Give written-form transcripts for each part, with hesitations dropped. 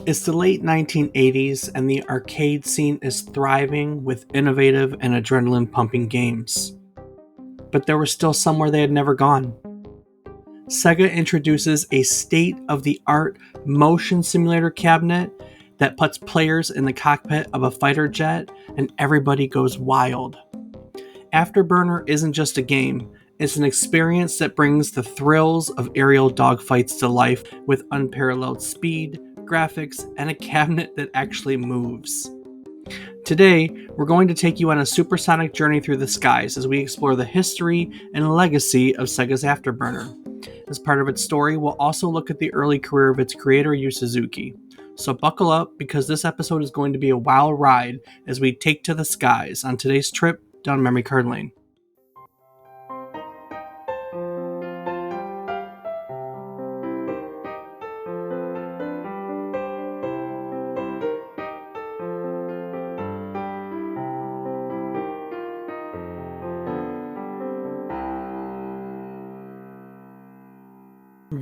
It's the late 1980s, and the arcade scene is thriving with innovative and adrenaline pumping games. But there was still somewhere they had never gone. Sega introduces a state of the art motion simulator cabinet that puts players in the cockpit of a fighter jet, and everybody goes wild. Afterburner isn't just a game, it's an experience that brings the thrills of aerial dogfights to life with unparalleled speed, graphics, and a cabinet that actually moves. Today, we're going to take you on a supersonic journey through the skies as we explore the history and legacy of Sega's Afterburner. As part of its story, we'll also look at the early career of its creator, Yu Suzuki. So buckle up, because this episode is going to be a wild ride as we take to the skies on today's trip down memory card lane.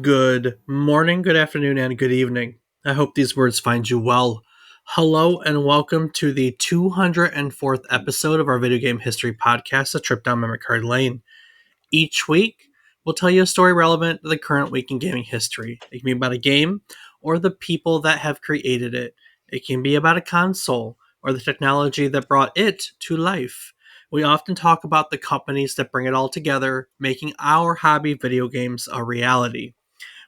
Good morning, good afternoon, and good evening. I hope these words find you well. Hello, and welcome to the 204th episode of our video game history podcast, A Trip Down Memory Card Lane. Each week, we'll tell you a story relevant to the current week in gaming history. It can be about a game or the people that have created it. It can be about a console or the technology that brought it to life. We often talk about the companies that bring it all together, making our hobby video games a reality.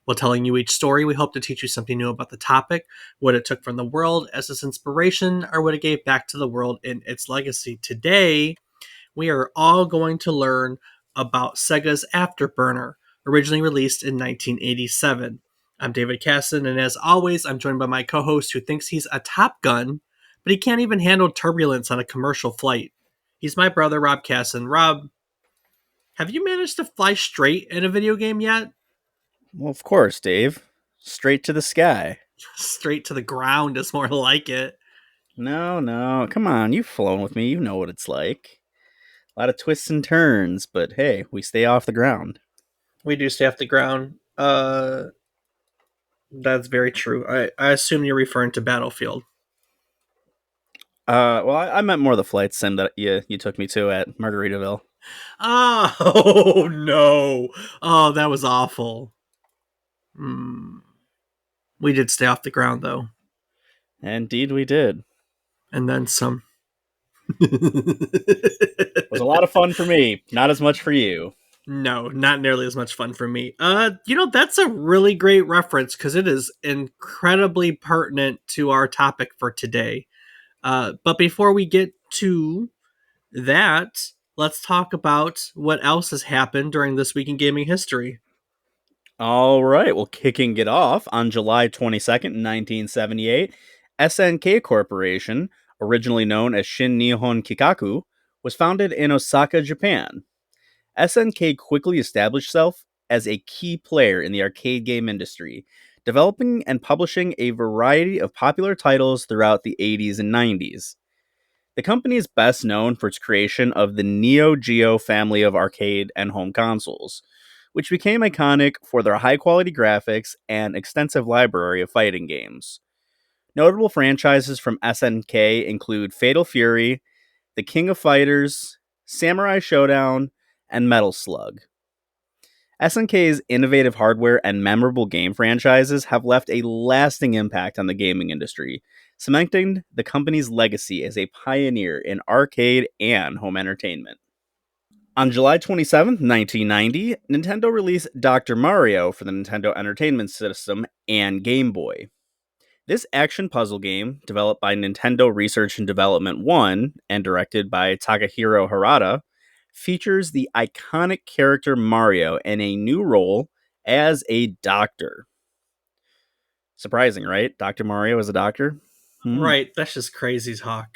While telling you each story, we hope to teach you something new about the topic, what it took from the world as its inspiration, or what it gave back to the world in its legacy. Today, we are all going to learn about Sega's Afterburner, originally released in 1987. I'm David Casson, and as always, I'm joined by my co-host who thinks he's a Top Gun, but he can't even handle turbulence on a commercial flight. He's my brother, Rob Casson. Rob, have you managed to fly straight in a video game yet? Well, of course, Dave. Straight to the sky. Straight to the ground is more like it. No, come on. You've flown with me. You know what it's like. A lot of twists and turns, but hey, we stay off the ground. We do stay off the ground. That's very true. I assume you're referring to Battlefield. Well, I meant more the flight sim that you took me to at Margaritaville. Oh, no. Oh, that was awful. We did stay off the ground, though. Indeed, we did. And then some. It was a lot of fun for me. Not as much for you. No, not nearly as much fun for me. That's a really great reference because it is incredibly pertinent to our topic for today. But before we get to that, let's talk about what else has happened during this week in gaming history. All right, well, kicking it off on July 22nd, 1978, SNK Corporation, originally known as Shin Nihon Kikaku, was founded in Osaka, Japan. SNK quickly established itself as a key player in the arcade game industry, developing and publishing a variety of popular titles throughout the 80s and 90s. The company is best known for its creation of the Neo Geo family of arcade and home consoles, which became iconic for their high-quality graphics and extensive library of fighting games. Notable franchises from SNK include Fatal Fury, The King of Fighters, Samurai Showdown, and Metal Slug. SNK's innovative hardware and memorable game franchises have left a lasting impact on the gaming industry, cementing the company's legacy as a pioneer in arcade and home entertainment. On July 27th, 1990, Nintendo released Dr. Mario for the Nintendo Entertainment System and Game Boy. This action puzzle game, developed by Nintendo Research and Development 1 and directed by Takahiro Harada, features the iconic character Mario in a new role as a doctor. Surprising, right? Dr. Mario as a doctor? Right, that's just crazy talk.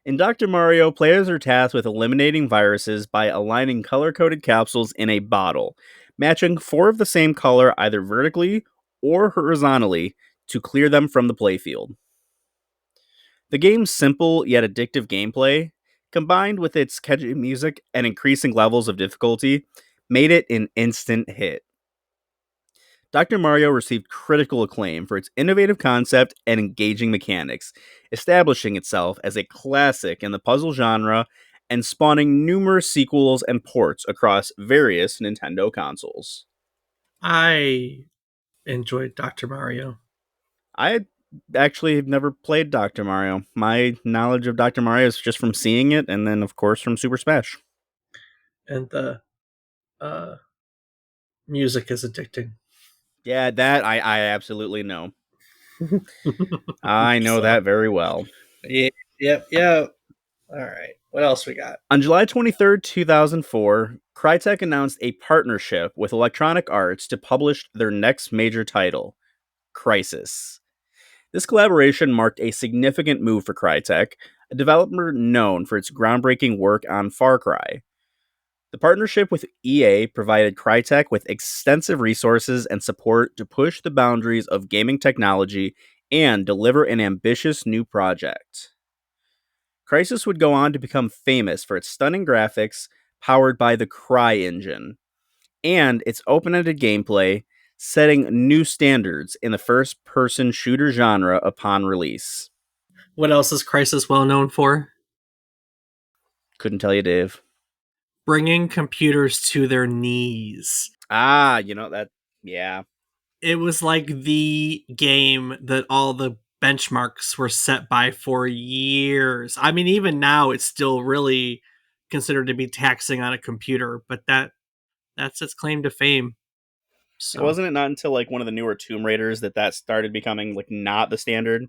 In Dr. Mario, players are tasked with eliminating viruses by aligning color-coded capsules in a bottle, matching 4 of the same color either vertically or horizontally to clear them from the playfield. The game's simple yet addictive gameplay, combined with its catchy music and increasing levels of difficulty, made it an instant hit. Dr. Mario received critical acclaim for its innovative concept and engaging mechanics, establishing itself as a classic in the puzzle genre and spawning numerous sequels and ports across various Nintendo consoles. I enjoyed Dr. Mario. I actually have never played Dr. Mario. My knowledge of Dr. Mario is just from seeing it and then, of course, from Super Smash. And the uh, music is addicting. Yeah, that I absolutely know. I know So, that very well. yeah, yep. All right. What else we got? On July 23rd, 2004, Crytek announced a partnership with Electronic Arts to publish their next major title, Crisis. This collaboration marked a significant move for Crytek, a developer known for its groundbreaking work on Far Cry. The partnership with EA provided Crytek with extensive resources and support to push the boundaries of gaming technology and deliver an ambitious new project. Crysis would go on to become famous for its stunning graphics, powered by the Cry engine, and its open ended gameplay, setting new standards in the first person shooter genre upon release. What else is Crisis well known for? Couldn't tell you, Dave. Bringing computers to their knees. Ah, you know that. Yeah. It was like the game that all the benchmarks were set by for years. I mean, even now it's still really considered to be taxing on a computer, but that's its claim to fame. So, Wasn't it not until like one of the newer Tomb Raiders that started becoming like not the standard?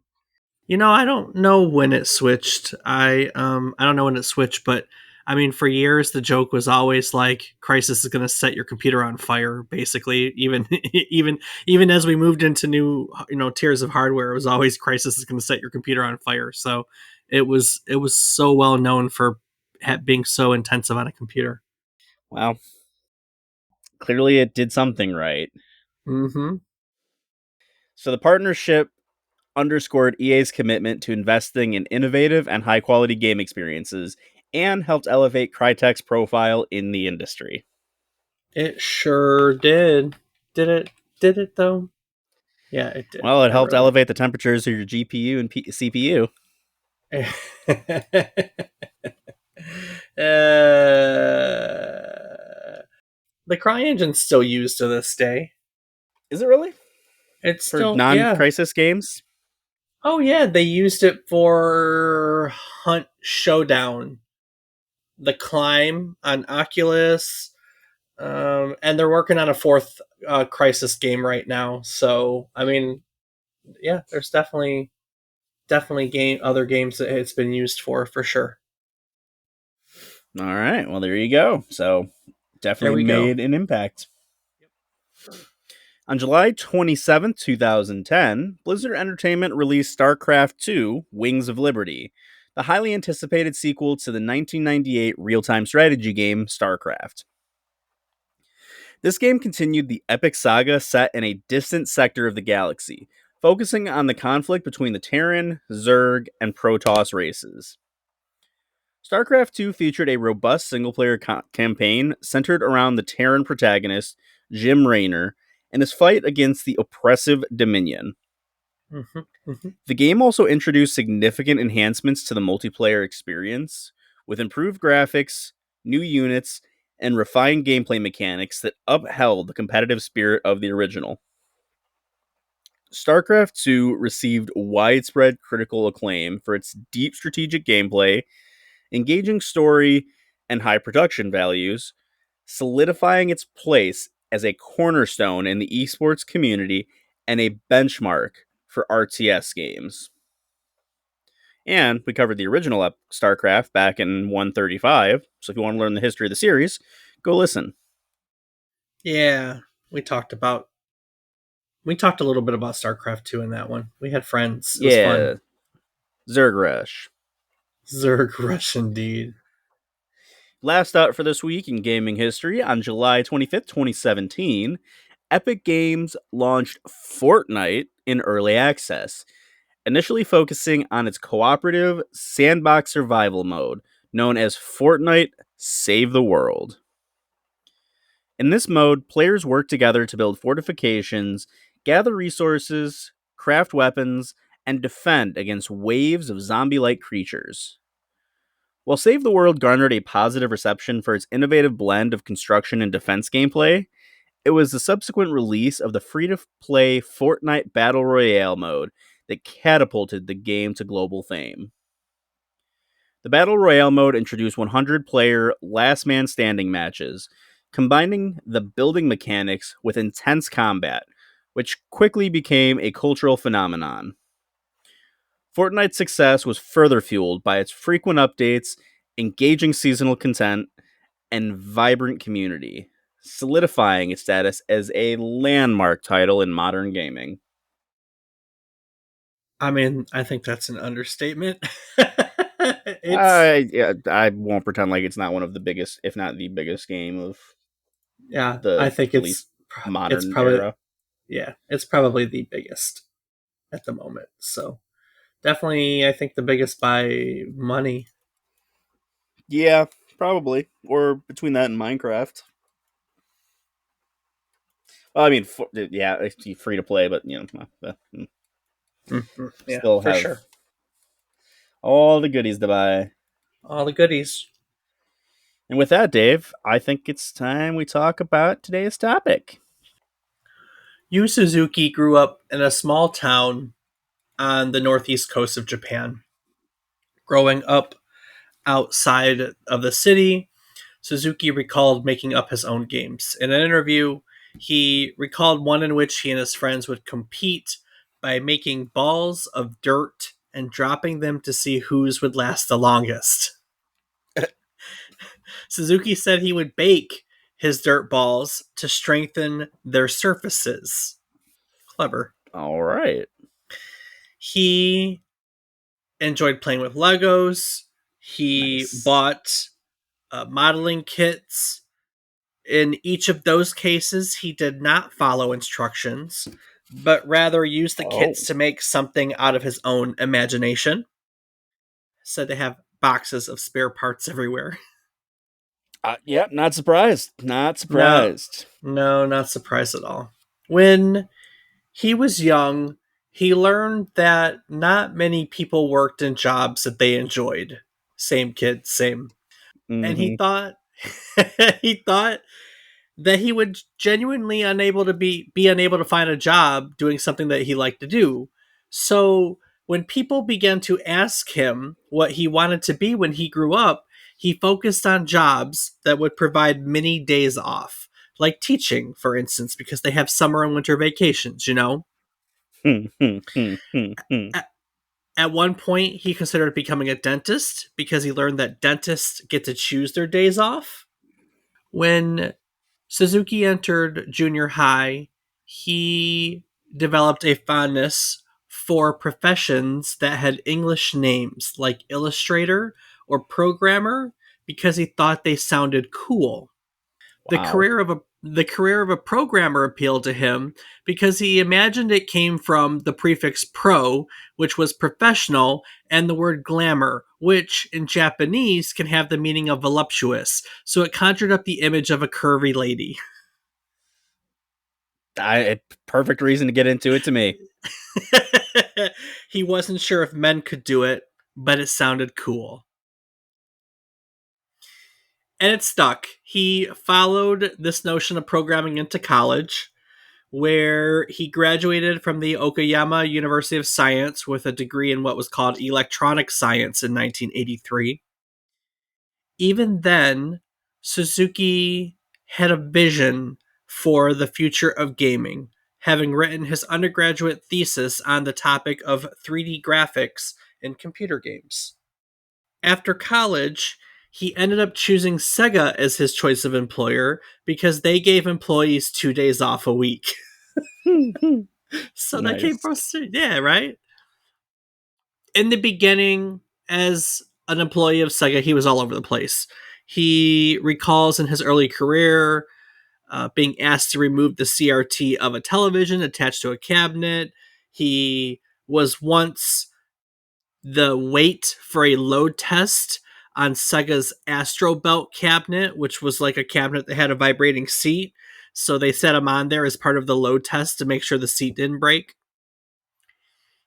I don't know when it switched. I don't know when it switched, but I mean, for years the joke was always like, "Crisis is going to set your computer on fire." Basically, even even as we moved into new tiers of hardware, it was always Crisis is going to set your computer on fire. So it was so well known for being so intensive on a computer. Well, clearly it did something right. Mm-hmm. So the partnership underscored EA's commitment to investing in innovative and high quality game experiences and helped elevate Crytek's profile in the industry. It sure did. Did it? Did it though? Yeah, it did. Well, it It helped really elevate the temperatures of your GPU and CPU. uh, the Cry engine's still used to this day. Is it really? It's For still, non yeah. Crisis games? Oh yeah, they used it for Hunt Showdown, the Climb on Oculus, and they're working on a fourth Crisis game right now. So I mean, yeah, there's definitely other games that it's been used for sure. All right. Well, there you go. So There definitely we go. made an impact. On July 27th, 2010, Blizzard Entertainment released StarCraft II Wings of Liberty, the highly anticipated sequel to the 1998 real time strategy game StarCraft. This game continued the epic saga set in a distant sector of the galaxy, focusing on the conflict between the Terran, Zerg, and Protoss races. StarCraft 2 featured a robust single player campaign centered around the Terran protagonist, Jim Raynor, and his fight against the oppressive Dominion. Mm-hmm, mm-hmm. The game also introduced significant enhancements to the multiplayer experience, with improved graphics, new units, and refined gameplay mechanics that upheld the competitive spirit of the original. StarCraft 2 received widespread critical acclaim for its deep strategic gameplay, engaging story, and high production values, solidifying its place as a cornerstone in the esports community and a benchmark for RTS games. And we covered the original StarCraft back in 135, so if you want to learn the history of the series, go listen. Yeah, we talked about we talked a little bit about StarCraft 2 in that one. We had friends. It was fun. Yeah, Zerg Rush. Zerg Rush indeed. Last up for this week in gaming history, on July 25th, 2017, Epic Games launched Fortnite in early access, initially focusing on its cooperative sandbox survival mode known as Fortnite Save the World. In this mode, players work together to build fortifications, gather resources, craft weapons, and defend against waves of zombie like creatures. While Save the World garnered a positive reception for its innovative blend of construction and defense gameplay, it was the subsequent release of the free to play Fortnite Battle Royale mode that catapulted the game to global fame. The Battle Royale mode introduced 100-player last man standing matches, combining the building mechanics with intense combat, which quickly became a cultural phenomenon. Fortnite's success was further fueled by its frequent updates, engaging seasonal content, and vibrant community, solidifying its status as a landmark title in modern gaming. I mean, I think that's an understatement. It's I won't pretend like it's not one of the biggest, if not the biggest game of yeah, I the think at least it's modern probably era. yeah, it's probably the biggest at the moment. So definitely, I think the biggest by money. Yeah, probably. Or between that and Minecraft. Well, I mean, yeah, it's free to play, but Yeah, still for have sure. all the goodies to buy. All the goodies. And with that, Dave, I think it's time we talk about today's topic. Yu Suzuki grew up in a small town on the northeast coast of Japan. Growing up outside of the city, Suzuki recalled making up his own games. In an interview, he recalled one in which he and his friends would compete by making balls of dirt and dropping them to see whose would last the longest. Suzuki said he would bake his dirt balls to strengthen their surfaces. Clever. All right. He enjoyed playing with Legos. He Nice. bought modeling kits. In each of those cases, he did not follow instructions, but rather used the Oh. kits to make something out of his own imagination. Said they have boxes of spare parts everywhere. Yeah, not surprised. Not No, surprised. no, not surprised at all. When he was young, he learned that not many people worked in jobs that they enjoyed. Same kid, same. And he Mm-hmm. thought he thought that he would genuinely unable to be unable to find a job doing something that he liked to do. So when people began to ask him what he wanted to be when he grew up, he focused on jobs that would provide many days off, like teaching, for instance, because they have summer and winter vacations, you know? At, at one point, he considered becoming a dentist because he learned that dentists get to choose their days off. When Suzuki entered junior high, he developed a fondness for professions that had English names like illustrator or programmer because he thought they sounded cool. The Wow. career of a programmer appealed to him because he imagined it came from the prefix pro, which was professional, and the word glamour, which in Japanese can have the meaning of voluptuous. So it conjured up the image of a curvy lady. Perfect reason to get into it to me. He wasn't sure if men could do it, but it sounded cool. And it stuck. He followed this notion of programming into college, where he graduated from the Okayama University of Science with a degree in what was called electronic science in 1983. Even then, Suzuki had a vision for the future of gaming, having written his undergraduate thesis on the topic of 3D graphics in computer games. After college, he ended up choosing Sega as his choice of employer because they gave employees 2 days off a week. So that came Nice. from, yeah, right? In the beginning, as an employee of Sega, he was all over the place. He recalls in his early career being asked to remove the CRT of a television attached to a cabinet. He was once the wait for a load test on Sega's Astro Belt cabinet, which was like a cabinet that had a vibrating seat. So they set him on there as part of the load test to make sure the seat didn't break.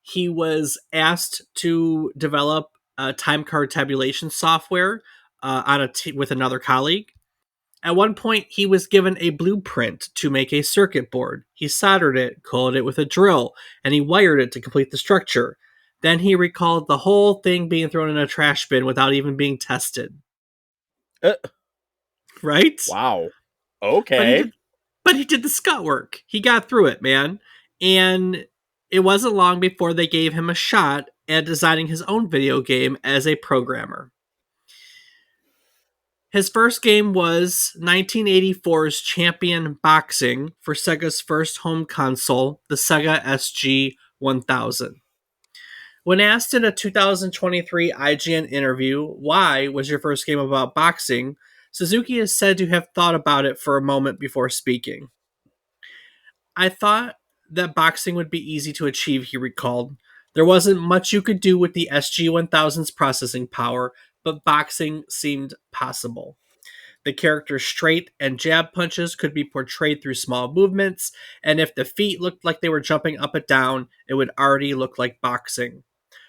He was asked to develop time card tabulation software with another colleague. At one point, he was given a blueprint to make a circuit board. He soldered it, coiled it with a drill, and he wired it to complete the structure. Then he recalled the whole thing being thrown in a trash bin without even being tested. Uh, Right? wow. But he Okay. did but he did the scut work. He got through it, man. And it wasn't long before they gave him a shot at designing his own video game as a programmer. His first game was 1984's Champion Boxing for Sega's first home console, the Sega SG-1000. When asked in a 2023 IGN interview, why was your first game about boxing, Suzuki is said to have thought about it for a moment before speaking. I thought that boxing would be easy to achieve, he recalled. There wasn't much you could do with the SG-1000's processing power, but boxing seemed possible. The character's straight and jab punches could be portrayed through small movements, and if the feet looked like they were jumping up and down, it would already look like boxing.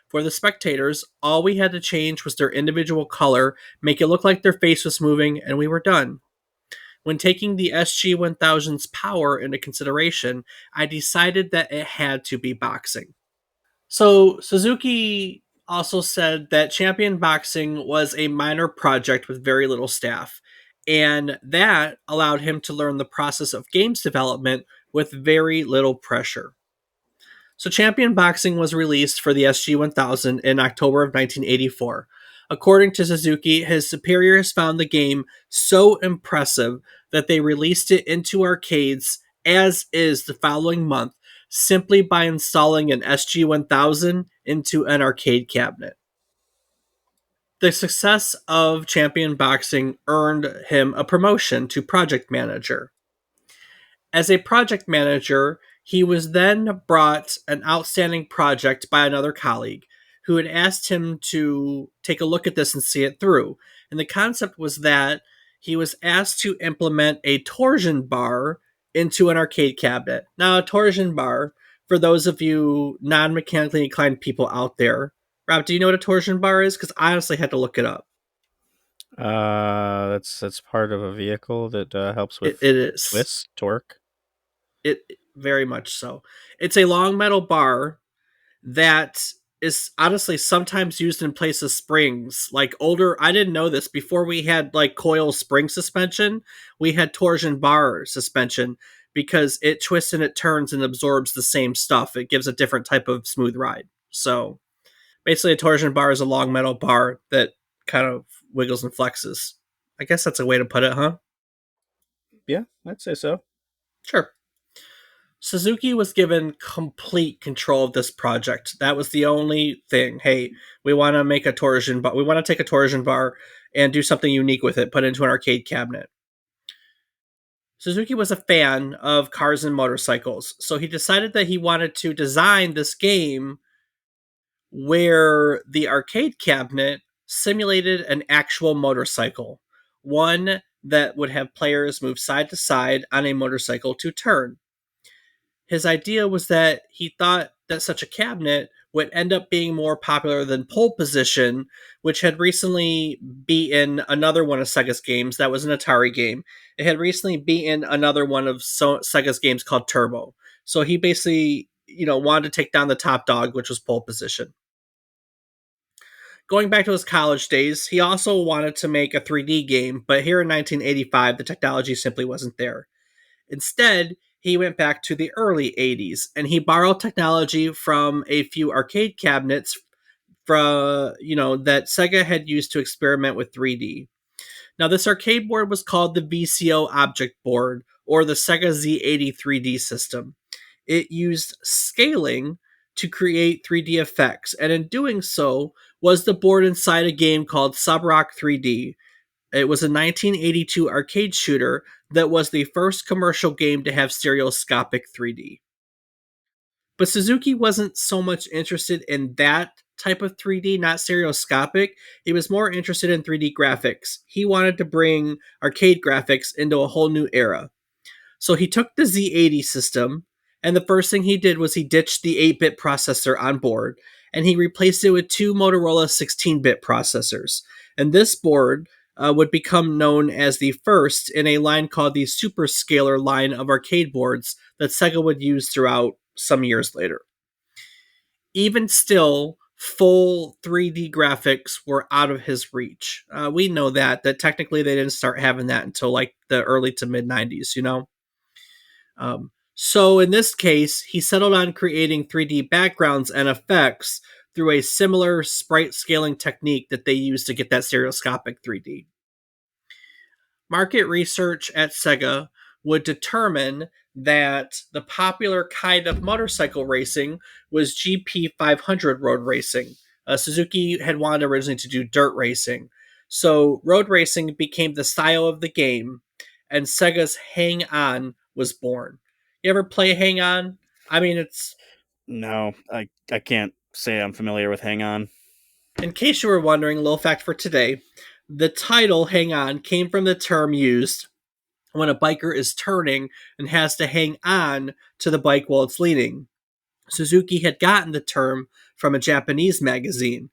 For the spectators, all we had to change was their individual color, make it look like their face was moving, and we were done. When taking the SG-1000's power into consideration, I decided that it had to be boxing. So, Suzuki also said that Champion Boxing was a minor project with very little staff, and that allowed him to learn the process of games development with very little pressure. So, Champion Boxing was released for the SG-1000 in October of 1984. According to Suzuki, his superiors found the game so impressive that they released it into arcades as is the following month simply by installing an SG-1000 into an arcade cabinet. The success of Champion Boxing earned him a promotion to project manager. As a project manager, he was then brought an outstanding project by another colleague who had asked him to take a look at this and see it through. And the concept was that he was asked to implement a torsion bar into an arcade cabinet. Now, a torsion bar, for those of you non mechanically inclined people out there, Rob, do you know what a torsion bar is? Because I honestly had to look it up. That's part of a vehicle that helps with It is. twist, torque. It very much so. It's a long metal bar that is honestly sometimes used in place of springs. Like older, I didn't know this before we had like coil spring suspension. We had torsion bar suspension because it twists and it turns and absorbs the same stuff. It gives a different type of smooth ride. So basically, a torsion bar is a long metal bar that kind of wiggles and flexes. I guess that's a way to put it, huh? Yeah, I'd say so. Sure. Suzuki was given complete control of this project. That was the only thing. Hey, we want to make a torsion bar. We want to take a torsion bar and do something unique with it, put it into an arcade cabinet. Suzuki was a fan of cars and motorcycles, so he decided that he wanted to design this game where the arcade cabinet simulated an actual motorcycle, one that would have players move side to side on a motorcycle to turn. His idea was that he thought that such a cabinet would end up being more popular than Pole Position, which had recently beaten another one of Sega's games that was an Atari game. It had recently beaten another one of Sega's games called Turbo. So he basically, wanted to take down the top dog, which was Pole Position. Going back to his college days, he also wanted to make a 3D game, but here in 1985, the technology simply wasn't there. Instead, he went back to the early 80s and he borrowed technology from a few arcade cabinets that Sega had used to experiment with 3D. Now, this arcade board was called the VCO Object Board or the Sega Z80 3D system. It used scaling to create 3D effects, and in doing so, was the board inside a game called Subrock 3D. It was a 1982 arcade shooter that was the first commercial game to have stereoscopic 3D. But Suzuki wasn't so much interested in that type of 3D, not stereoscopic. He was more interested in 3D graphics. He wanted to bring arcade graphics into a whole new era. So he took the Z80 system, and the first thing he did was he ditched the 8-bit processor on board, and he replaced it with two Motorola 16-bit processors. And this board would become known as the first in a line called the Superscaler line of arcade boards that Sega would use throughout some years later. Even still, full 3D graphics were out of his reach. We know that technically they didn't start having that until like the early to mid 90s, you know? So in this case, he settled on creating 3D backgrounds and effects through a similar sprite scaling technique that they used to get that stereoscopic 3D. Market research at Sega would determine that the popular kind of motorcycle racing was GP 500 road racing. Suzuki had wanted originally to do dirt racing. So road racing became the style of the game, and Sega's Hang On was born. You ever play Hang On? I mean, it's No, I can't say I'm familiar with Hang On. in case you were wondering, a little fact for today, the title Hang On came from the term used when a biker is turning and has to hang on to the bike while it's leaning. Suzuki had gotten the term from a Japanese magazine,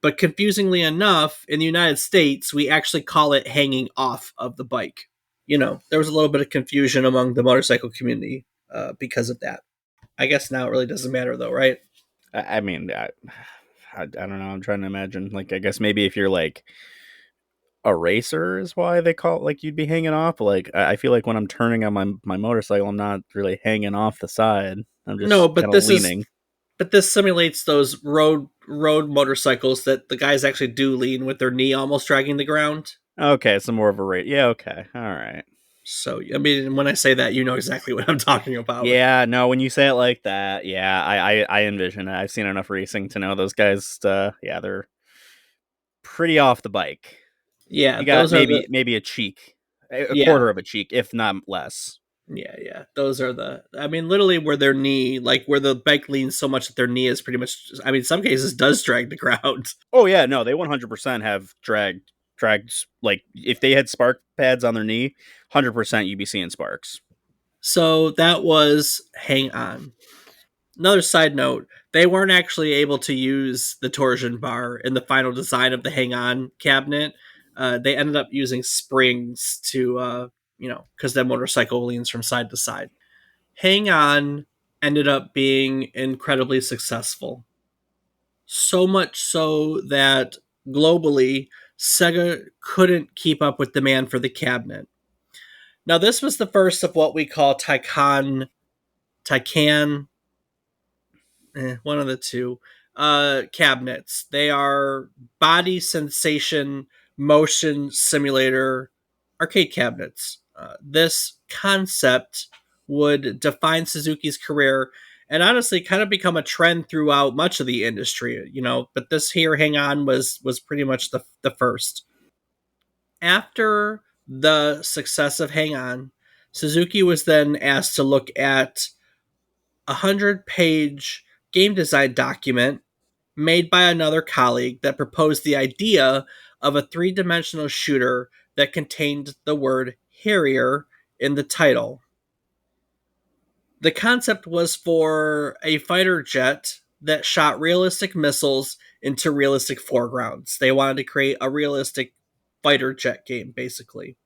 but confusingly enough, in the United States, we actually call it hanging off of the bike. You know, there was a little bit of confusion among the motorcycle community because of that. I guess now it really doesn't matter, though, right? I mean, I don't know. I'm trying to imagine. Like, I guess maybe if you're like a racer is why they call it, like you'd be hanging off. Like, I feel like when I'm turning on my motorcycle, I'm not really hanging off the side. I'm No, just but kind of this is leaning. but this simulates those road motorcycles that the guys actually do lean with their knee almost dragging the ground. Okay, it's more of a rate. Yeah, okay. All right. So I mean, when I say that, you know exactly what I'm talking about. Yeah, no, when you say it like that, yeah, I envision it. I've seen enough racing to know those guys, yeah, they're pretty off the bike. Yeah, You got those are the maybe a cheek, a yeah quarter of a cheek, if not less. yeah. Those are the. I mean, literally where their knee, like where the bike leans so much that their knee is pretty much. I mean, in some cases does drag the ground. Oh yeah, no, they 100% have dragged like if they had spark pads on their knee, 100% you'd be seeing sparks. So that was hang on. Another side note, they weren't actually able to use the torsion bar in the final design of the hang on cabinet. They ended up using springs to, because that motorcycle leans from side to side. Hang on ended up being incredibly successful. So much so that globally, Sega couldn't keep up with demand for the cabinet. Now, this was the first of what we call Taycan, one of the two cabinets. They are body sensation motion simulator arcade cabinets. This concept would define Suzuki's career and honestly kind of become a trend throughout much of the industry, you know, but this here hang on was pretty much the first. After the success of Hang On, Suzuki was then asked to look at a 100-page game design document made by another colleague that proposed the idea of a three-dimensional shooter that contained the word Harrier in the title. The concept was for a fighter jet that shot realistic missiles into realistic foregrounds. They wanted to create a realistic fighter jet game, basically.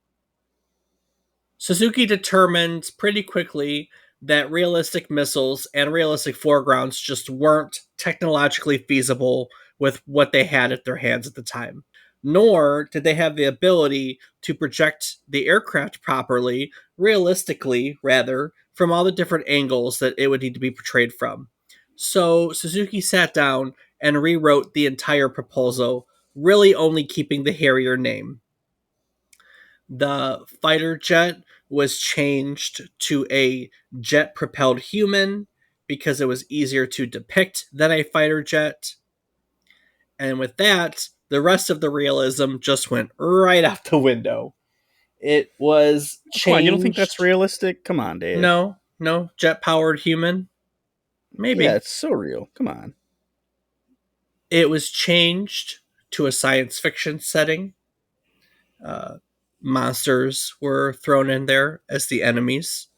Suzuki determined pretty quickly that realistic missiles and realistic foregrounds just weren't technologically feasible with what they had at their hands at the time. Nor did they have the ability to project the aircraft properly, realistically, rather, from all the different angles that it would need to be portrayed from. So Suzuki sat down and rewrote the entire proposal, really only keeping the Harrier name. The fighter jet was changed to a jet propelled human because it was easier to depict than a fighter jet. And with that, the rest of the realism just went right out the window. It was Oh, come on, you don't think that's changed. realistic? Come on, Dave. No, jet powered human. Yeah, Maybe. it's so real. Come on. It was changed to a science fiction setting. Uh, Monsters were thrown in there as the enemies,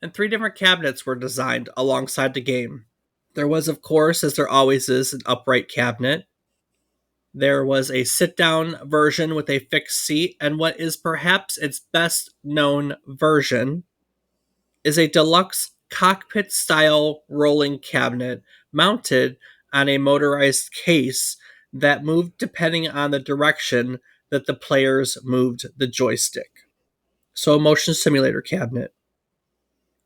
and three different cabinets were designed alongside the game. There was, of course, as there always is, an upright cabinet. There was a sit down version with a fixed seat, and what is perhaps its best known version is a deluxe cockpit style rolling cabinet mounted on a motorized case that moved depending on the direction that the players moved the joystick. So, a motion simulator cabinet.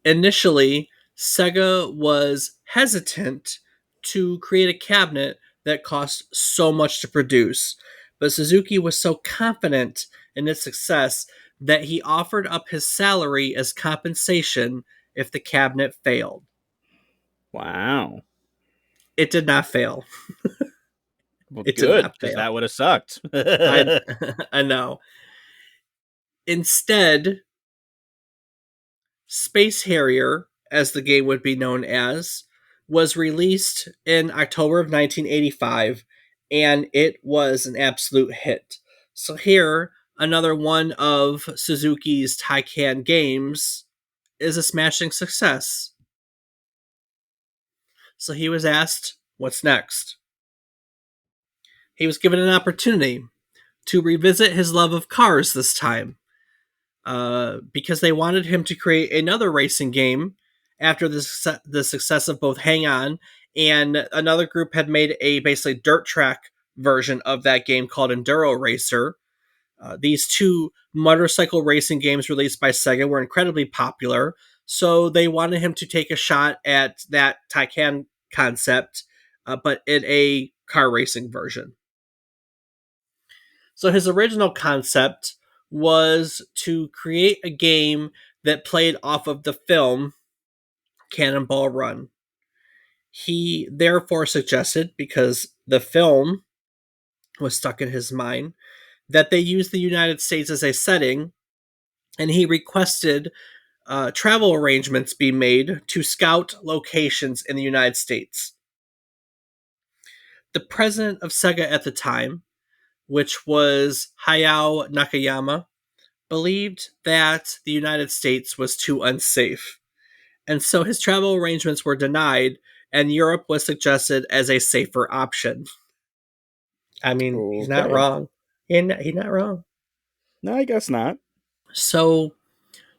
Initially, Sega was hesitant to create a cabinet that cost so much to produce, but Suzuki was so confident in its success that he offered up his salary as compensation if the cabinet failed. Wow. It did not fail. Well, It did good, not because that fail. would have sucked. I I know. Instead, Space Harrier, as the game would be known as, was released in October of 1985, and it was an absolute hit. So here, another one of Suzuki's Taycan games is a smashing success. So he was asked, what's next? He was given an opportunity to revisit his love of cars this time, because they wanted him to create another racing game after the success of both Hang On, and another group had made a basically dirt track version of that game called Enduro Racer. These two motorcycle racing games released by Sega were incredibly popular, so they wanted him to take a shot at that Taycan concept, but in a car racing version. So his original concept was to create a game that played off of the film Cannonball Run. He therefore suggested, because the film was stuck in his mind, that they use the United States as a setting, and he requested travel arrangements be made to scout locations in the United States. The president of Sega at the time, which was Hayao Nakayama, believed that the United States was too unsafe. And so his travel arrangements were denied, and Europe was suggested as a safer option. I mean, he's not Okay. wrong. He's not wrong. No, I guess not. So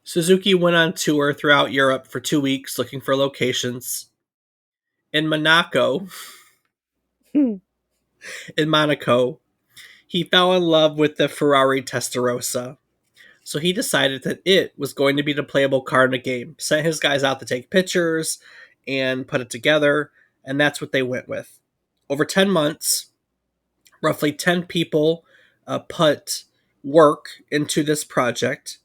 Suzuki went on tour throughout Europe for 2 weeks looking for locations. In Monaco, Hmm. in Monaco, he fell in love with the Ferrari Testarossa. So he decided that it was going to be the playable car in the game. Sent his guys out to take pictures and put it together, and that's what they went with. Over 10 months, roughly 10 people put work into this project.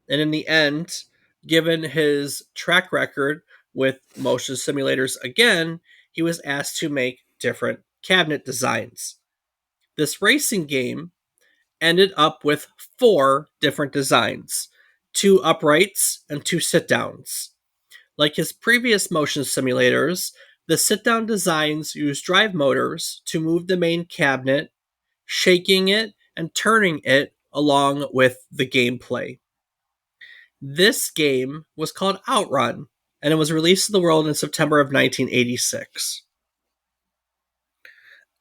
And in the end, given his track record with motion simulators again, he was asked to make different cabinet designs. This racing game ended up with 4 different designs: 2 uprights and 2 sit downs. Like his previous motion simulators, the sit down designs use drive motors to move the main cabinet, shaking it and turning it along with the gameplay. This game was called Outrun, and it was released to the world in September of 1986.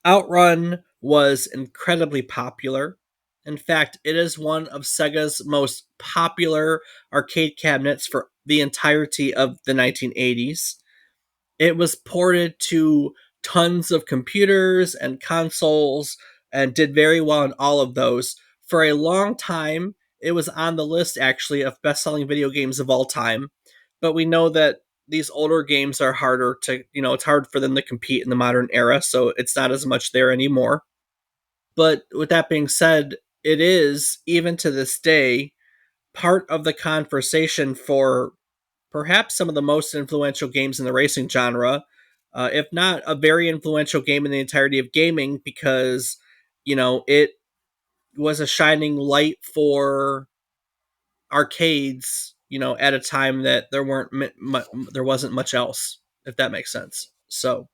Outrun was incredibly popular. In fact, it is one of Sega's most popular arcade cabinets for the entirety of the 1980s. It was ported to tons of computers and consoles and did very well in all of those. For a long time, it was on the list actually of best selling video games of all time. But we know that these older games are harder to, it's hard for them to compete in the modern era, so it's not as much there anymore. But with that being said, it is, even to this day, part of the conversation for perhaps some of the most influential games in the racing genre, if not a very influential game in the entirety of gaming, because it was a shining light for arcades. At a time that there wasn't much else, if that makes sense. So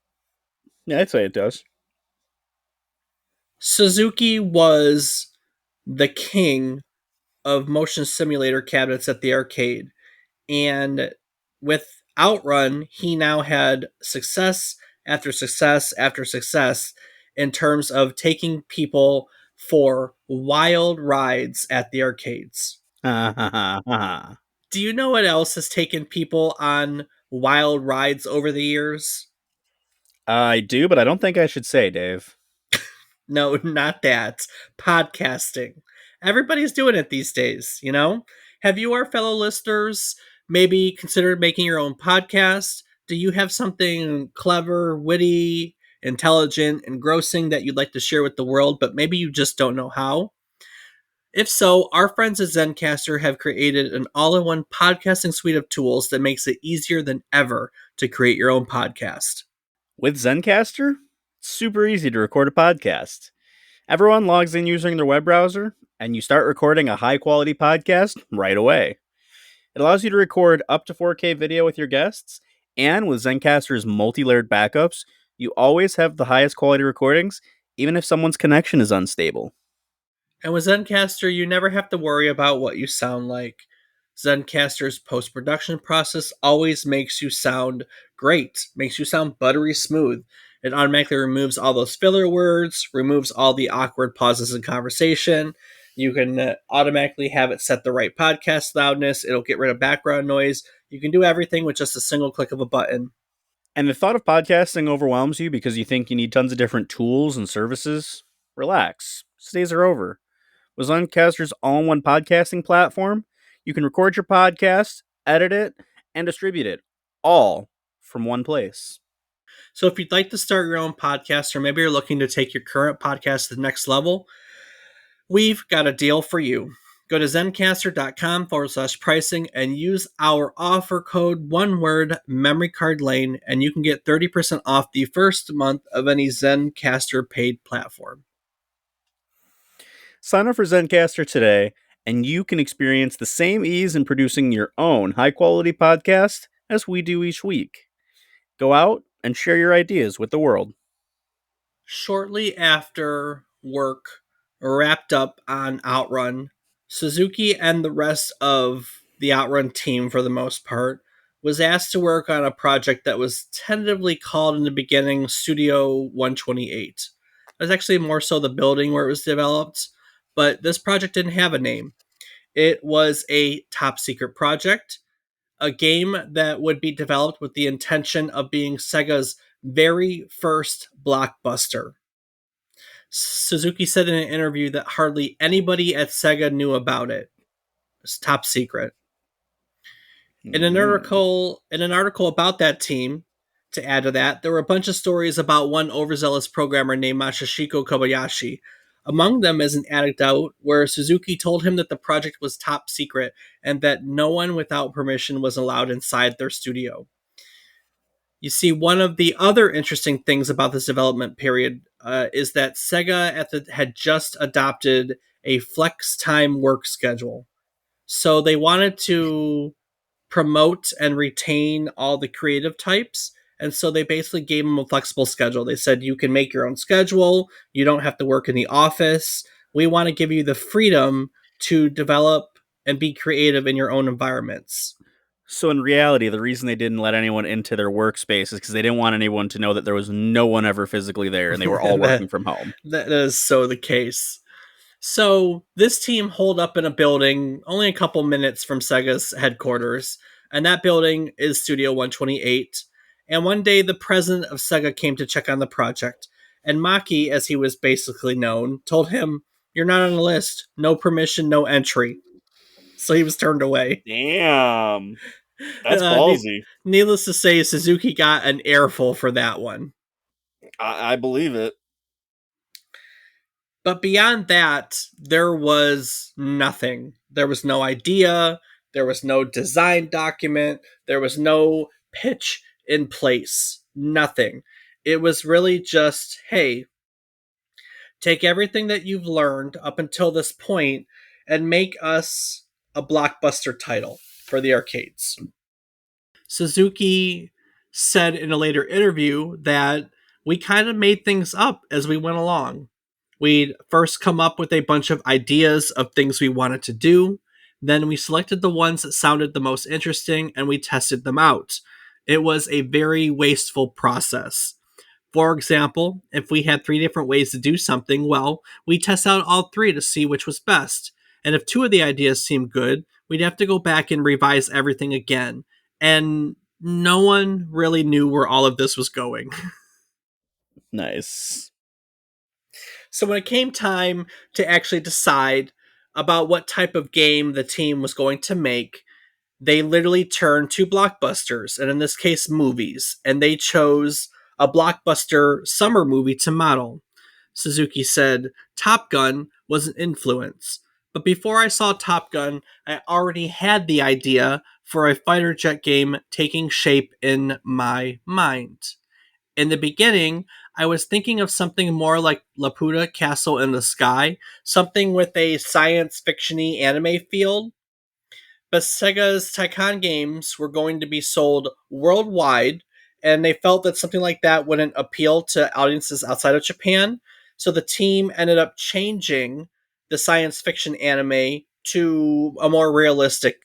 Yeah, I'd say it does. Suzuki was the king of motion simulator cabinets at the arcade. And with Outrun, he now had success after success after success in terms of taking people for wild rides at the arcades. Do you know what else has taken people on wild rides over the years? I do, but I don't think I should say, Dave. No, not that. Podcasting. Everybody's doing it these days, you know? Have you, our fellow listeners, maybe considered making your own podcast? Do you have something clever, witty, intelligent, engrossing that you'd like to share with the world, but maybe you just don't know how? If so, our friends at Zencaster have created an all in one podcasting suite of tools that makes it easier than ever to create your own podcast. With Zencaster, it's super easy to record a podcast. Everyone logs in using their web browser, and you start recording a high quality podcast right away. It allows you to record up to 4K video with your guests, and with Zencaster's multi layered backups, you always have the highest quality recordings, even if someone's connection is unstable. And with Zencaster, you never have to worry about what you sound like. Zencaster's post production process always makes you sound great, makes you sound buttery smooth. It automatically removes all those filler words, removes all the awkward pauses in conversation. You can automatically have it set the right podcast loudness. It'll get rid of background noise. You can do everything with just a single click of a button. And the thought of podcasting overwhelms you because you think you need tons of different tools and services? Relax. Days are over. With Zencaster's all in one podcasting platform, you can record your podcast, edit it, and distribute it all from one place. So if you'd like to start your own podcast, or maybe you're looking to take your current podcast to the next level, we've got a deal for you. Go to zencaster.com/pricing and use our offer code, one word, memory card lane, and you can get 30% off the first month of any Zencaster paid platform. Sign up for Zencaster today, and you can experience the same ease in producing your own high quality podcast as we do each week. Go out and share your ideas with the world. Shortly after work wrapped up on Outrun, Suzuki and the rest of the Outrun team, for the most part, was asked to work on a project that was tentatively called in the beginning Studio 128. It was actually more so the building where it was developed, but this project didn't have a name. It was a top secret project, a game that would be developed with the intention of being Sega's very first blockbuster. Suzuki said in an interview that hardly anybody at Sega knew about it. It's top secret. In an article about that team, to add to that, there were a bunch of stories about one overzealous programmer named Masashiko Kobayashi. Among them is an anecdote where Suzuki told him that the project was top secret and that no one without permission was allowed inside their studio. You see, one of the other interesting things about this development period is that Sega had just adopted a flex time work schedule. So they wanted to promote and retain all the creative types. And so they basically gave them a flexible schedule. They said, you can make your own schedule. You don't have to work in the office. We want to give you the freedom to develop and be creative in your own environments. So, in reality, the reason they didn't let anyone into their workspace is because they didn't want anyone to know that there was no one ever physically there and they were all that, working from home. that is so the case. So this team holed up in a building only a couple minutes from Sega's headquarters, and that building is Studio 128. And one day the president of Sega came to check on the project, and Maki, as he was basically known, told him, "You're not on the list. No permission, no entry." So he was turned away. Damn. That's Uh, ne- ballsy. Needless to say, Suzuki got an airful for that one. I believe it. But beyond that, there was nothing. There was no idea. There was no design document. There was no pitch in place. Nothing. It was really just, hey, take everything that you've learned up until this point and make us a blockbuster title for the arcades. Suzuki said in a later interview that we kind of made things up as we went along. We'd first come up with a bunch of ideas of things we wanted to do. Then we selected the ones that sounded the most interesting and we tested them out. It was a very wasteful process. For example, if we had three different ways to do something, well, we test out all three to see which was best. And if two of the ideas seemed good, we'd have to go back and revise everything again. And no one really knew where all of this was going. Nice. So when it came time to actually decide about what type of game the team was going to make, they literally turned to blockbusters, and in this case, movies, and they chose a blockbuster summer movie to model. Suzuki said Top Gun was an influence, but before I saw Top Gun, I already had the idea for a fighter jet game taking shape in my mind. In the beginning, I was thinking of something more like Laputa Castle in the Sky, something with a science fiction-y anime feel, but Sega's Tycoon games were going to be sold worldwide, and they felt that something like that wouldn't appeal to audiences outside of Japan. So the team ended up changing the science fiction anime to a more realistic,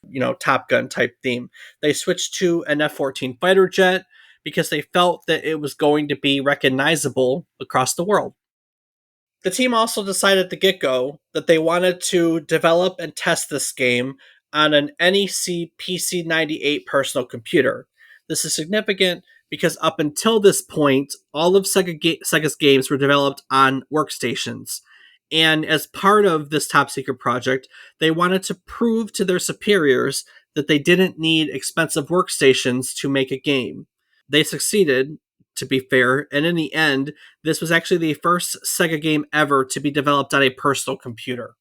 Top Gun type theme. They switched to an F-14 fighter jet because they felt that it was going to be recognizable across the world. The team also decided at the get go that they wanted to develop and test this game on an NEC PC98 personal computer. This is significant because up until this point, all of Sega's games were developed on workstations. And as part of this top secret project, they wanted to prove to their superiors that they didn't need expensive workstations to make a game. They succeeded, to be fair, and in the end, this was actually the first Sega game ever to be developed on a personal computer.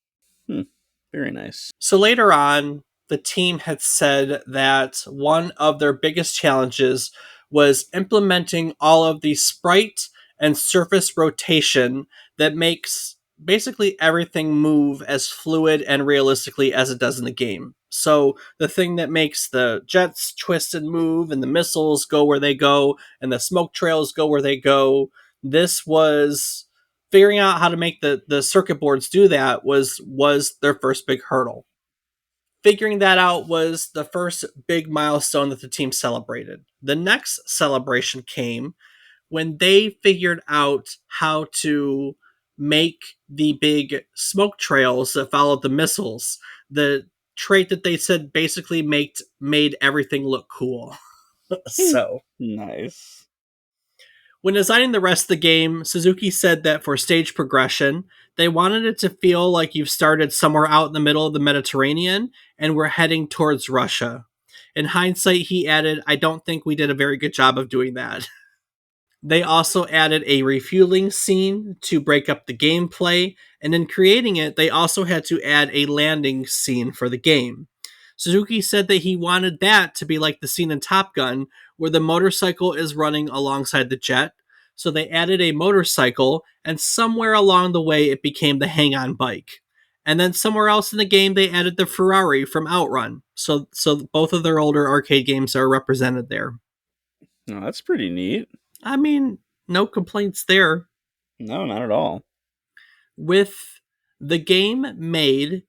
Very nice. So later on, the team had said that one of their biggest challenges was implementing all of the sprite and surface rotation that makes basically everything move as fluid and realistically as it does in the game. So the thing that makes the jets twist and move and the missiles go where they go and the smoke trails go where they go, this was figuring out how to make the circuit boards do that was their first big hurdle. Figuring that out was the first big milestone that the team celebrated. The next celebration came when they figured out how to make the big smoke trails that followed the missiles. The trait that they said basically made everything look cool. So Nice. when designing the rest of the game, Suzuki said that for stage progression, they wanted it to feel like you've started somewhere out in the middle of the Mediterranean and we're heading towards Russia. In hindsight, he added, I don't think we did a very good job of doing that. They also added a refueling scene to break up the gameplay, and in creating it, they also had to add a landing scene for the game. Suzuki said that he wanted that to be like the scene in Top Gun, where the motorcycle is running alongside the jet. So they added a motorcycle, and somewhere along the way, it became the hang on bike. And then somewhere else in the game, they added the Ferrari from Outrun. So both of their older arcade games are represented there. Oh, that's pretty neat. I mean, no complaints there. No, not at all. With the game made,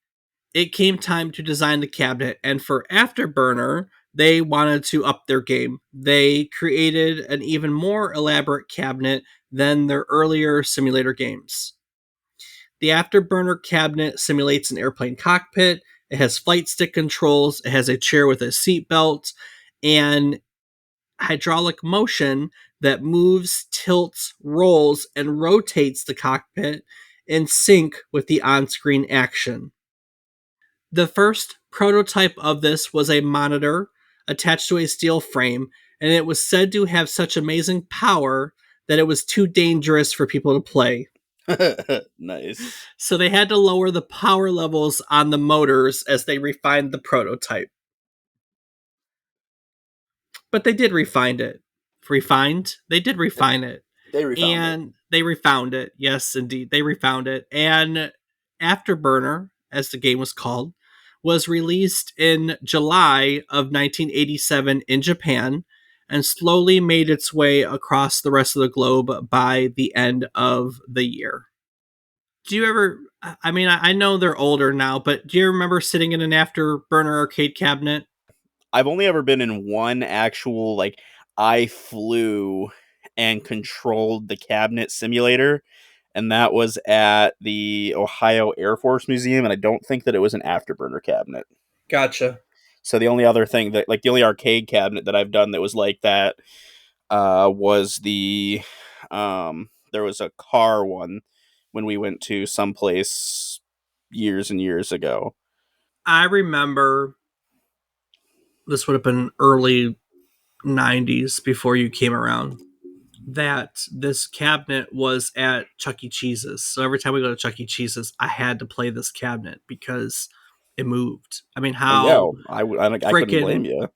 it came time to design the cabinet, and for Afterburner, they wanted to up their game. They created an even more elaborate cabinet than their earlier simulator games. The Afterburner cabinet simulates an airplane cockpit. It has flight stick controls. It has a chair with a seat belt and hydraulic motion that moves, tilts, rolls, and rotates the cockpit in sync with the on screen action. The first prototype of this was a monitor attached to a steel frame, and it was said to have such amazing power that it was too dangerous for people to play. Nice. So they had to lower the power levels on the motors as they refined the prototype. But they did refine it. Refined? They did refine it. They refound And they refound it. Yes, indeed. They refound it. And Afterburner, as the game was called, was released in July of 1987 in Japan and slowly made its way across the rest of the globe by the end of the year. Do you ever? I mean, I know they're older now, but do you remember sitting in an afterburner arcade cabinet? I've only ever been in one actual like I flew and controlled the cabinet simulator, and that was at the Ohio Air Force Museum, and I don't think that it was an afterburner cabinet. Gotcha. So the only other thing that like the only arcade cabinet that I've done that was like that was there was a car one when we went to someplace years and years ago. I remember this would have been early 90s before you came around. That this cabinet was at Chuck E. Cheese's. So every time we go to Chuck E. Cheese's, I had to play this cabinet because it moved. I mean, Oh yeah, how I couldn't blame freaking you.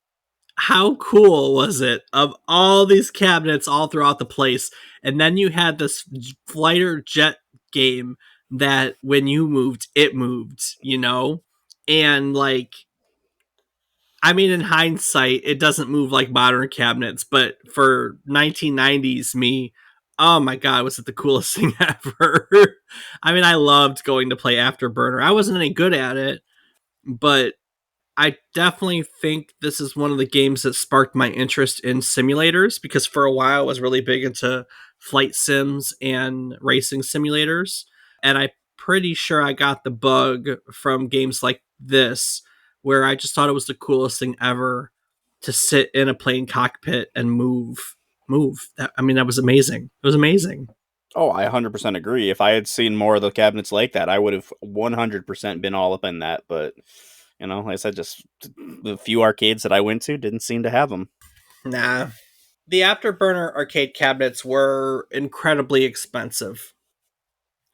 how cool was it of all these cabinets all throughout the place? And then you had this fighter jet game that when you moved, it moved, you know? And like, I mean, in hindsight, it doesn't move like modern cabinets, but for 1990s me, oh my god, was it the coolest thing ever? I mean, I loved going to play Afterburner. I wasn't any good at it, but I definitely think this is one of the games that sparked my interest in simulators because for a while I was really big into flight sims and racing simulators. And I'm pretty sure I got the bug from games like this, where I just thought it was the coolest thing ever to sit in a plane cockpit and move. Move. I mean, that was amazing. It was amazing. Oh, I 100% agree. If I had seen more of the cabinets like that, I would have 100% been all up in that. But, like I said, just the few arcades that I went to didn't seem to have them. Nah. The Afterburner arcade cabinets were incredibly expensive.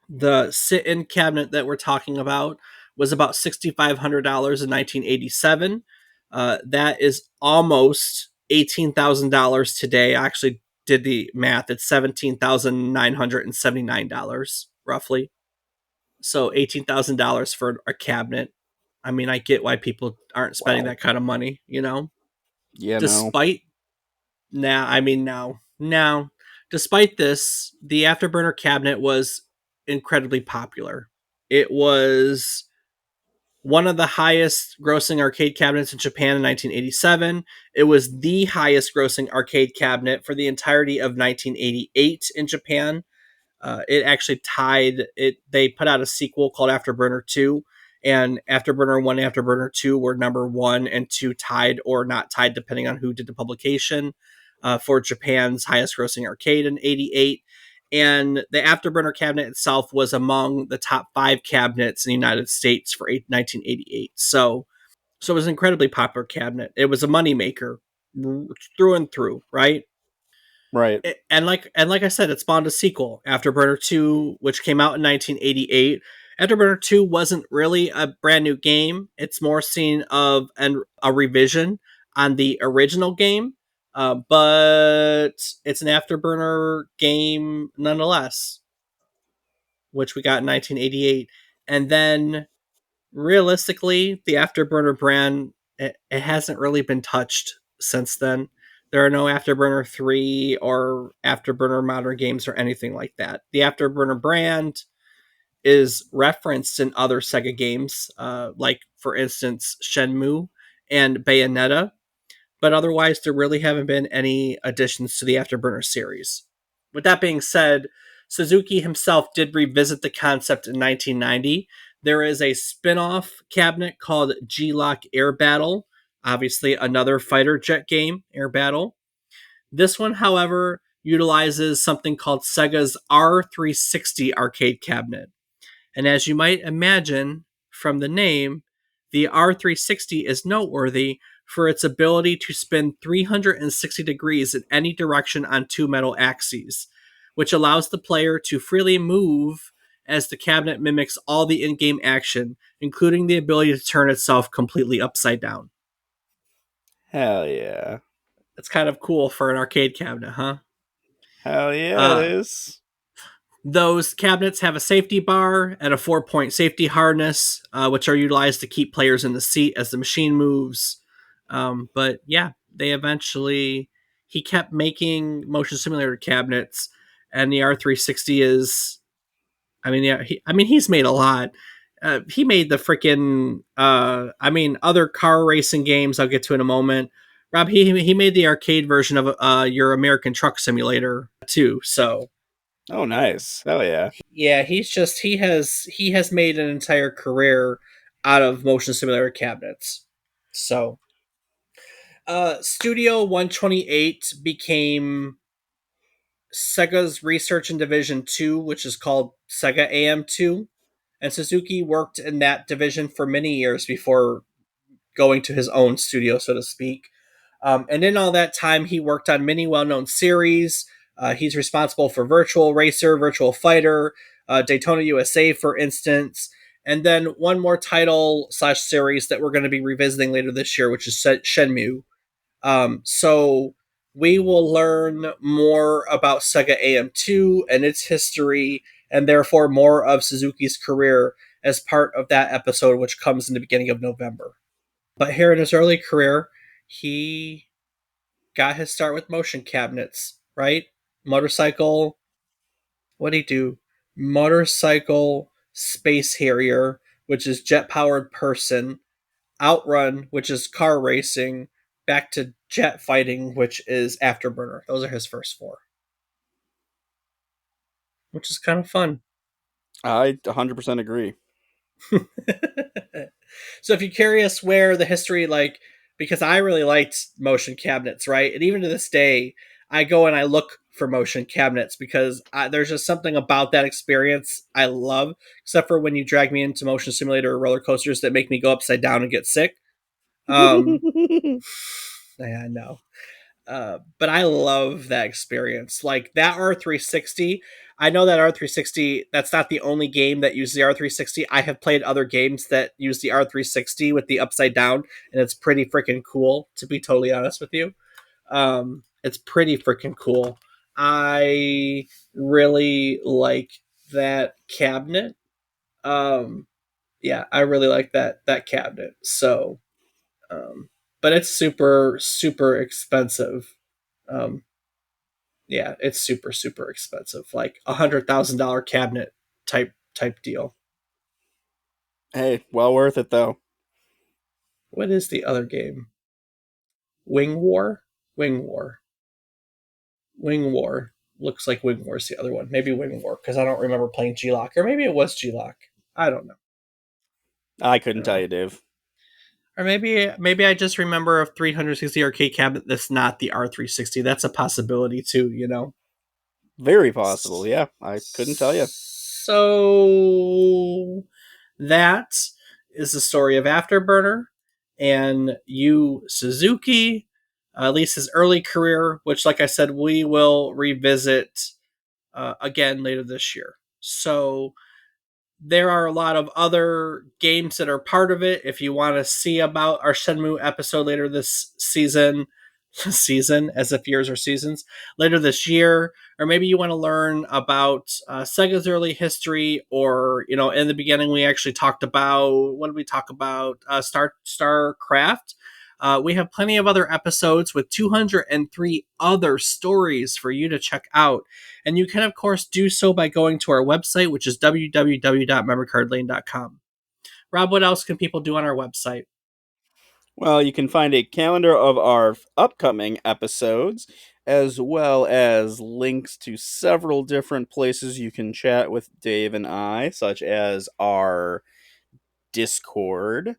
The sit-in cabinet that we're talking about was about $6,500 in 1987. That is almost $18,000 today. I actually did the math. It's $17,979 roughly. So $18,000 for a cabinet. I mean, I get why people aren't spending Wow. that kind of money, you know. Yeah, no. Despite now, I mean, now, despite this, the Afterburner cabinet was incredibly popular. It was one of the highest grossing arcade cabinets in Japan in 1987. It was the highest grossing arcade cabinet for the entirety of 1988 in Japan. It actually tied it. They put out a sequel called Afterburner 2, and Afterburner 1 and Afterburner 2 were number 1 and 2 tied or not tied, depending on who did the publication, for Japan's highest grossing arcade in 88. And the Afterburner cabinet itself was among the top 5 cabinets in the United States for 1988. So it was an incredibly popular cabinet. It was a moneymaker through and through, right? Right. And like I said, it spawned a sequel, Afterburner 2, which came out in 1988. Afterburner 2 wasn't really a brand new game. It's more seen of a revision on the original game, but it's an Afterburner game nonetheless, which we got in 1988. And then realistically, the Afterburner brand, it hasn't really been touched since then. There are no Afterburner 3 or Afterburner modern games or anything like that. The Afterburner brand is referenced in other Sega games, like, for instance, Shenmue and Bayonetta, but otherwise, there really haven't been any additions to the Afterburner series. With that being said, Suzuki himself did revisit the concept in 1990. There is a spin off cabinet called G Lock Air Battle, obviously, another fighter jet game, Air Battle. This one, however, utilizes something called Sega's R360 arcade cabinet. And as you might imagine from the name, the R360 is noteworthy for its ability to spin 360 degrees in any direction on two metal axes, which allows the player to freely move as the cabinet mimics all the in game action, including the ability to turn itself completely upside down. Hell yeah. It's kind of cool for an arcade cabinet, huh? Hell yeah, it Uh, is. Those cabinets have a safety bar and a 4-point safety harness, which are utilized to keep players in the seat as the machine moves. But yeah, they eventually he kept making motion simulator cabinets, and the R360 is. I mean, yeah, he's made a lot. He made the freaking, other car racing games. I'll get to in a moment. Rob, he made the arcade version of your American Truck Simulator too. So Oh, nice. Hell yeah. yeah, he has made an entire career out of motion simulator cabinets. So Studio 128 became Sega's research and division 2, which is called Sega AM2. And Suzuki worked in that division for many years before going to his own studio, so to speak. And in all that time, he worked on many well known series. He's responsible for Virtual Racer, Virtual Fighter, Daytona USA, for instance. And then one more title slash series that we're going to be revisiting later this year, which is Shenmue. So we will learn more about Sega AM2 and its history, and therefore more of Suzuki's career as part of that episode, which comes in the beginning of November. But here in his early career, he got his start with motion cabinets, right? Motorcycle, what did he do? Motorcycle Space Harrier, which is jet powered person, Outrun, which is car racing, back to jet fighting, which is Afterburner. Those are his first four, which is kind of fun. I 100% agree. So if you're curious where the history, like, because I really liked motion cabinets, right? And even to this day, I go and I look for motion cabinets because there's just something about that experience I love, except for when you drag me into motion simulator or roller coasters that make me go upside down and get sick. Um, yeah, I know. But I love that experience. Like that R360. I know that R360, that's not the only game that uses the R360. I have played other games that use the R360 with the upside down, and it's pretty freaking cool, to be totally honest with you. It's pretty freaking cool. I really like that cabinet. Um, yeah, I really like that cabinet. So, um, but it's super, super expensive. Um, yeah, it's super super expensive, like $100,000 cabinet type deal. Hey, well worth it though. What is the other game? Wing War, Wing War, Wing War. Looks like Wing War is the other one. Maybe Wing War because I don't remember playing G Lock, or maybe it was G Lock. I don't know. I I couldn't don't tell know. you, Dave. Or maybe I just remember a 360 arcade cabinet that's not the R360. That's a possibility too. Very possible. Yeah, I couldn't tell you. So that is the story of Afterburner and Yu Suzuki, at least his early career, which, like I said, we will revisit again later this year. So there are a lot of other games that are part of it. If you want to see about our Shenmue episode later this season, season as if years are seasons, later this year, or maybe you want to learn about Sega's early history, or in the beginning we actually talked about, what did we talk about? Starcraft. We have plenty of other episodes with 203 other stories for you to check out. And you can, of course, do so by going to our website, which is www.memorycardlane.com. Rob, what else can people do on our website? Well, you can find a calendar of our upcoming episodes, as well as links to several different places you can chat with Dave and I, such as our Discord,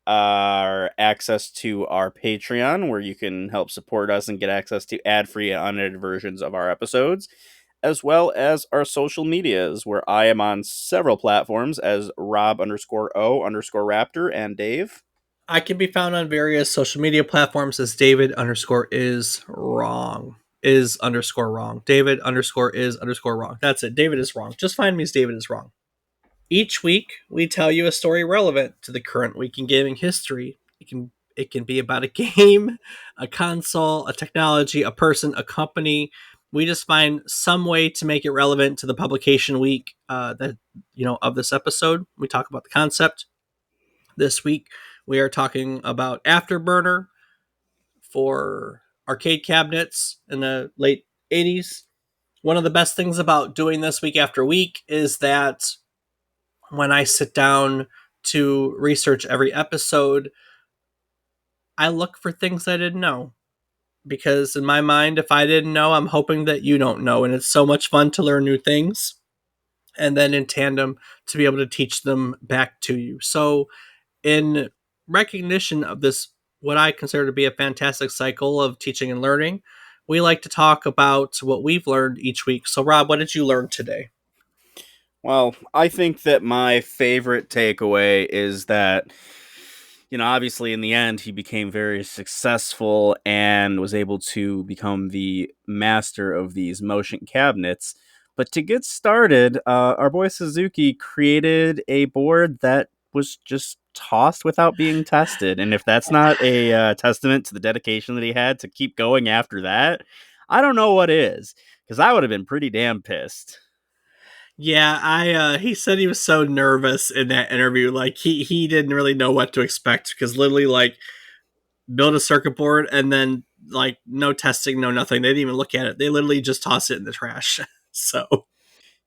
our access to our Patreon, where you can help support us and get access to ad-free and unedited versions of our episodes, as well as our social medias, where I am on several platforms as Rob_O_Raptor and Dave. I can be found on various social media platforms as David underscore is underscore wrong. David underscore is underscore wrong. That's it. David is wrong. Just find me as David is wrong. Each week, we tell you a story relevant to the current week in gaming history. It can be about a game, a console, a technology, a person, a company. We just find some way to make it relevant to the publication week that of this episode. We talk about the concept. This week, we are talking about Afterburner for arcade cabinets in the late 80s. One of the best things about doing this week after week is that when I sit down to research every episode, I look for things I didn't know. Because in my mind, if I didn't know, I'm hoping that you don't know. And it's so much fun to learn new things and then in tandem to be able to teach them back to you. So, in recognition of this, what I consider to be a fantastic cycle of teaching and learning, we like to talk about what we've learned each week. So, Rob, what did you learn today? Well, I think that my favorite takeaway is that, obviously in the end, he became very successful and was able to become the master of these motion cabinets. But to get started, our boy Suzuki created a board that was just tossed without being tested. And if that's not a testament to the dedication that he had to keep going after that, I don't know what is, because I would have been pretty damn pissed. Yeah, I he said he was so nervous in that interview. Like he didn't really know what to expect because literally like build a circuit board and then like no testing, no nothing. They didn't even look at it. They literally just toss it in the trash. So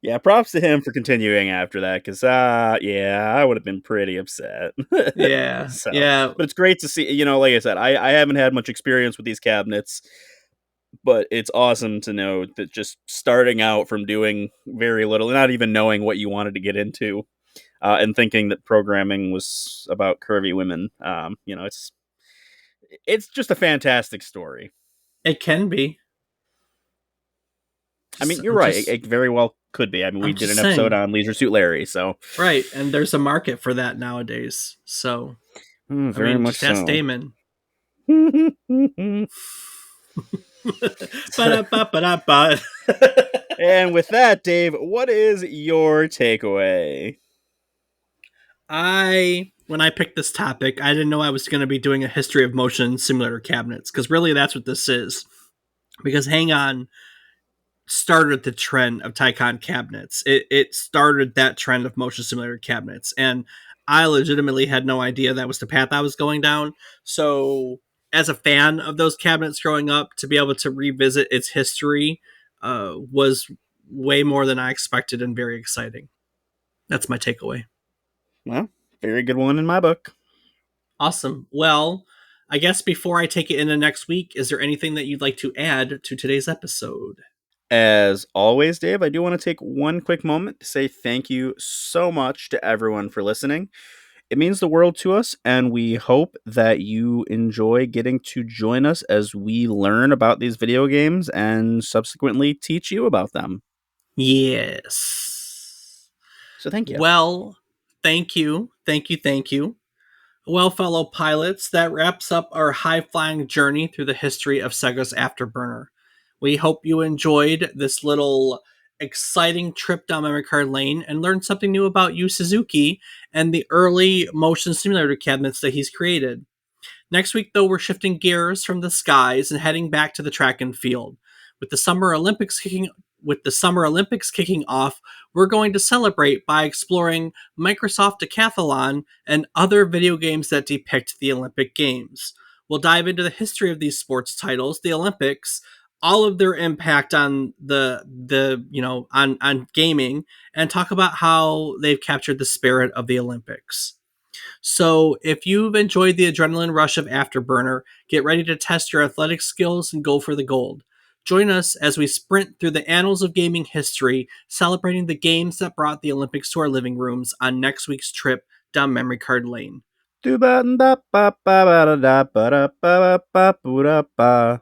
Yeah, props to him for continuing after that, because yeah, I would have been pretty upset. yeah, So, yeah. but it's great to see. Like I said, I haven't had much experience with these cabinets, but it's awesome to know that just starting out from doing very little, not even knowing what you wanted to get into, and thinking that programming was about curvy women. It's just a fantastic story. It can be. I mean, Just you're I'm right. It, just it very well could be. I mean, we I'm did just an episode saying. on Leisure Suit Larry, so Right, and there's a market for that nowadays. So I very mean, much just ask so. Damon. Ba-da-ba-ba-da-ba. And with that, Dave, what is your takeaway? When I picked this topic, I didn't know I was going to be doing a history of motion simulator cabinets because really that's what this is. Because Hang On started the trend of Tycon cabinets. It started that trend of motion simulator cabinets, and I legitimately had no idea that was the path I was going down. So, as a fan of those cabinets growing up, to be able to revisit its history was way more than I expected and very exciting. That's my takeaway. Well, very good one in my book. Awesome. Well, I guess before I take it into next week, is there anything that you'd like to add to today's episode? As always, Dave, I do want to take one quick moment to say thank you so much to everyone for listening. It means the world to us, and we hope that you enjoy getting to join us as we learn about these video games and subsequently teach you about them. Yes. So thank you. Well, thank you. Thank you. Thank you. Well, fellow pilots, that wraps up our high flying journey through the history of Sega's Afterburner. We hope you enjoyed this little exciting trip down memory card lane and learned something new about Yu Suzuki and the early motion simulator cabinets that he's created. Next week, though, we're shifting gears from the skies and heading back to the track and field. With the Summer Olympics kicking off, we're going to celebrate by exploring Microsoft Decathlon and other video games that depict the Olympic Games. We'll dive into the history of these sports titles, the Olympics, all of their impact on on gaming, and talk about how they've captured the spirit of the Olympics. So, if you've enjoyed the adrenaline rush of Afterburner, get ready to test your athletic skills and go for the gold. Join us as we sprint through the annals of gaming history, celebrating the games that brought the Olympics to our living rooms on next week's trip down memory card lane. Do-ba-da-ba-ba-ba-da-ba-da-ba-ba-ba-ba-ba-ba.